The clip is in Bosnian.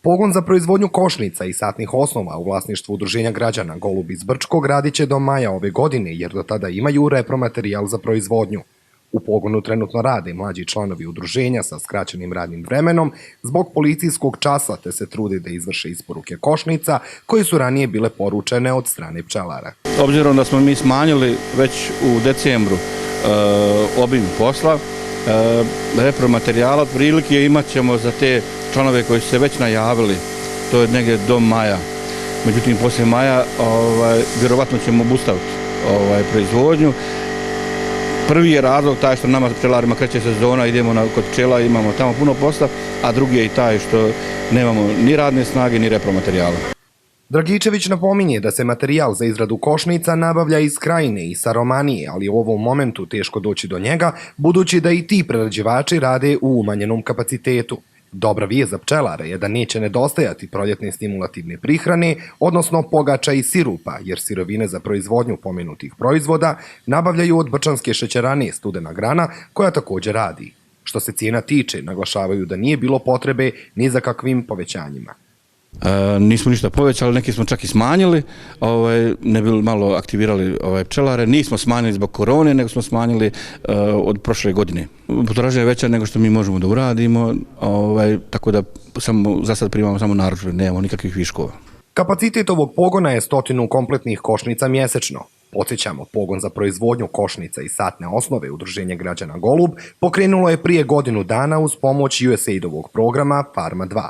Pogon za proizvodnju košnica i satnih osnova u vlasništvu Udruženja građana Golub iz Brčkog radit će do maja ove godine jer do tada imaju repromaterijal za proizvodnju. U pogonu trenutno rade mlađi članovi udruženja sa skraćenim radnim vremenom zbog policijskog časa te se trude da izvrše isporuke košnica koje su ranije bile poručene od strane pčelara. Obzirom da smo mi smanjili već u decembru obim posla, repromaterijala otprilike imat ćemo za te članove koji su se već najavili, to je negdje do maja. Međutim, poslije maja vjerovatno ćemo obustaviti proizvodnju. Prvi je razlog taj što nama pčelarima kreće sezona, idemo kod pčela, imamo tamo puno posla, a drugi je i taj što nemamo ni radne snage ni repromaterijala. Dragičević napominje da se materijal za izradu košnica nabavlja iz Krajine i sa Romanije, ali u ovom momentu teško doći do njega, budući da i ti prerađivači rade u umanjenom kapacitetu. Dobra vijest za pčelare je da neće nedostajati proljetne stimulativne prihrane, odnosno pogača i sirupa, jer sirovine za proizvodnju pomenutih proizvoda nabavljaju od brčanske šećerane Studena grana, koja također radi. Što se cijena tiče, naglašavaju da nije bilo potrebe ni za kakvim povećanjima. Nismo ništa povećali, neki smo čak i smanjili, ne bi malo aktivirali pčelare. Nismo smanjili zbog korone, nego smo smanjili od prošle godine. Potražnja je veća nego što mi možemo da uradimo, tako da za sad primamo samo narudžbe, nemamo nikakvih viškova. Kapacitet ovog pogona je 100 kompletnih košnica mjesečno. Podsjećamo, pogon za proizvodnju košnica i satne osnove Udruženja građana Golub pokrenulo je prije godinu dana uz pomoć USAID-ovog programa Farma 2.